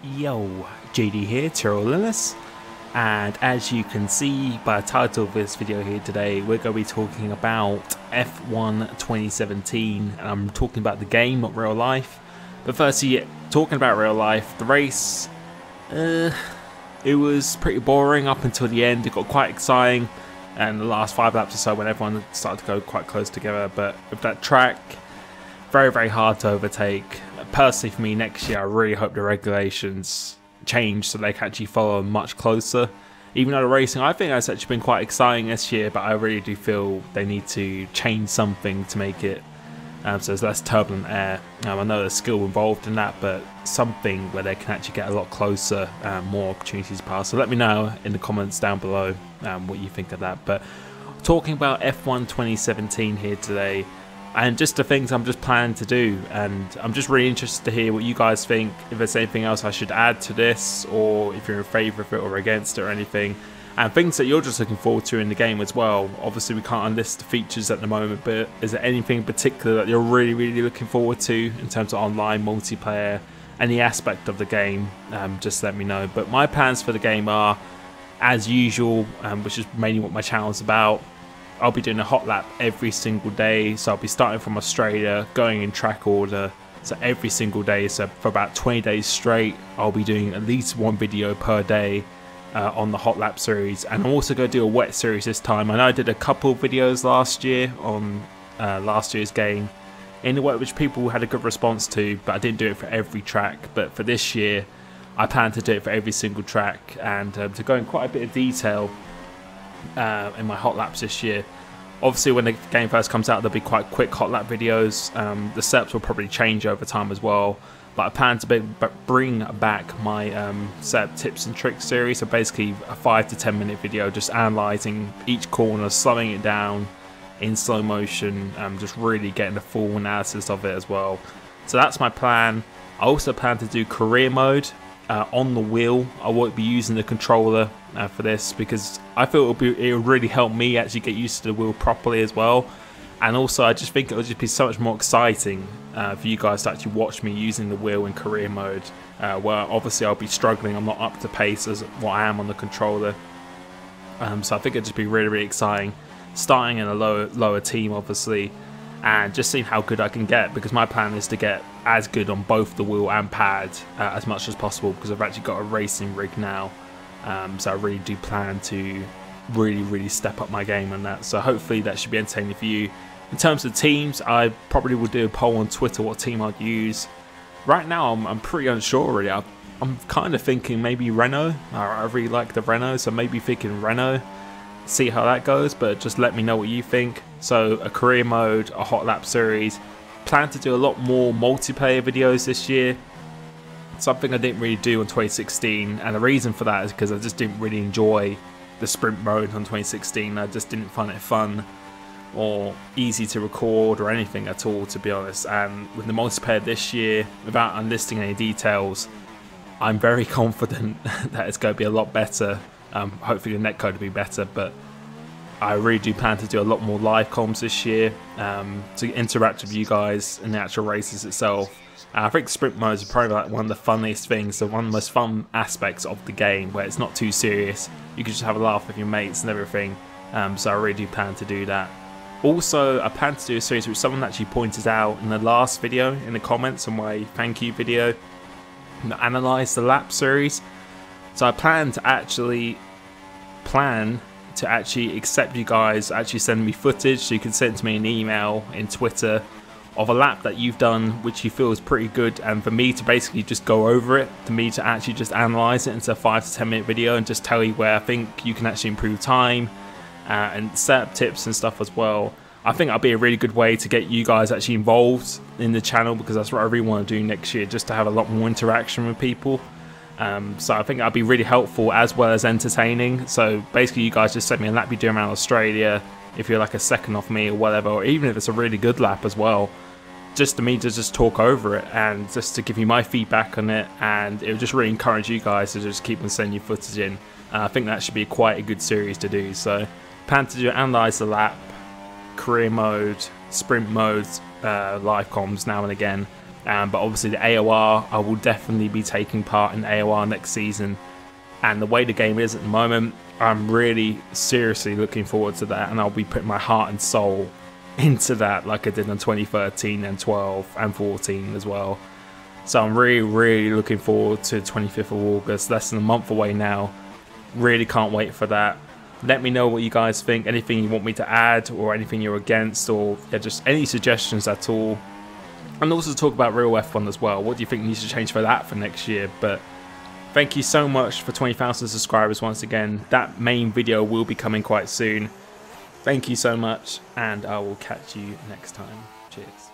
Yo, JD here, Tyrrell Lillis, and as you can see by the title of this video here today, we're going to be talking about F1 2017, and I'm talking about the game, not real life. But firstly, talking about real life, the race, it was pretty boring up until the end. It got quite exciting, and the last 5 laps or so when everyone started to go quite close together, but with that track, very hard to overtake. Personally for me, next year I really hope the regulations change so they can actually follow much closer. Even though the racing, I think that's actually been quite exciting this year, but I really do feel they need to change something to make it so there's less turbulent air. I know there's skill involved in that, but something where they can actually get a lot closer, more opportunities to pass. So let me know in the comments down below what you think of that. But talking about F1 2017 here today, and just the things I'm just planning to do, and I'm just really interested to hear what you guys think, if there's anything else I should add to this, or if you're in favour of it or against it or anything, and things that you're just looking forward to in the game as well. Obviously we can't list the features at the moment, but is there anything in particular that you're really looking forward to in terms of online multiplayer, any aspect of the game? Just let me know. But my plans for the game are, as usual, which is mainly what my channel is about, I'll be doing a hot lap every single day, so I'll be starting from Australia, going in track order, so every single day, so for about 20 days straight, I'll be doing at least one video per day on the hot lap series. And I'm also going to do a wet series this time. I know I did a couple of videos last year on last year's game in the wet, which people had a good response to, but I didn't do it for every track. But for this year, I plan to do it for every single track, and to go in quite a bit of detail in my hot laps this year. Obviously when the game first comes out, there'll be quite quick hot lap videos. The setups will probably change over time as well, but I plan to bring back my setup tips and tricks series, so basically a 5 to 10 minute video just analysing each corner, slowing it down in slow motion, just really getting the full analysis of it as well. So that's my plan. I also plan to do career mode on the wheel. I won't be using the controller for this, because I feel it'll really help me actually get used to the wheel properly as well. And also I just think it'll just be so much more exciting for you guys to actually watch me using the wheel in career mode, where obviously I'll be struggling. I'm not up to pace as what I am on the controller. So I think it'll just be really exciting, starting in a lower team obviously, and just seeing how good I can get, because my plan is to get as good on both the wheel and pad as much as possible, because I've actually got a racing rig now. So I really do plan to really step up my game on that. So hopefully that should be entertaining for you. In terms of teams, I probably will do a poll on Twitter what team I'd use. Right now I'm pretty unsure really. I'm kind of thinking maybe Renault. I really like the Renault, so maybe thinking Renault. See how that goes, but just let me know what you think. So a career mode, a hot lap series. Plan to do a lot more multiplayer videos this year, something I didn't really do in 2016, and the reason for that is because I just didn't really enjoy the sprint mode on 2016. I just didn't find it fun or easy to record or anything at all, to be honest. And with the multiplayer this year, without unlisting any details, I'm very confident that it's going to be a lot better. Hopefully the netcode will be better, but I really do plan to do a lot more live comms this year to interact with you guys in the actual races itself. I think sprint mode is probably like one of the funniest things, so one of the most fun aspects of the game, where it's not too serious. You can just have a laugh with your mates and everything. So I really do plan to do that. Also, I plan to do a series which someone actually pointed out in the last video in the comments on my thank you video, analyze the lap series. So I plan to actually accept you guys actually send me footage, so you can send to me an email in Twitter of a lap that you've done which you feel is pretty good, and for me to basically just go over it, to me to actually just analyze it into a 5 to 10 minute video and just tell you where I think you can actually improve time and setup tips and stuff as well. I think that'll be a really good way to get you guys actually involved in the channel, because that's what I really want to do next year, just to have a lot more interaction with people. So I think that'll be really helpful as well as entertaining. So basically you guys just send me a lap you're doing around Australia, if you're like a second off me or whatever, or even if it's a really good lap as well, just to me to just talk over it and just to give you my feedback on it, and it will just really encourage you guys to just keep on sending your footage in. I think that should be quite a good series to do. So plan to do analyze the lap, career mode, sprint mode, live comms now and again, But obviously the AOR, I will definitely be taking part in AOR next season. And the way the game is at the moment, I'm really seriously looking forward to that, and I'll be putting my heart and soul into that like I did in 2013 and 12 and 14 as well. So I'm really looking forward to 25th of August, less than a month away now. Really can't wait for that. Let me know what you guys think, anything you want me to add or anything you're against, or yeah, just any suggestions at all. And also talk about Real F1 as well. What do you think needs to change for that for next year? But thank you so much for 20,000 subscribers once again. That main video will be coming quite soon. Thank you so much, and I will catch you next time. Cheers.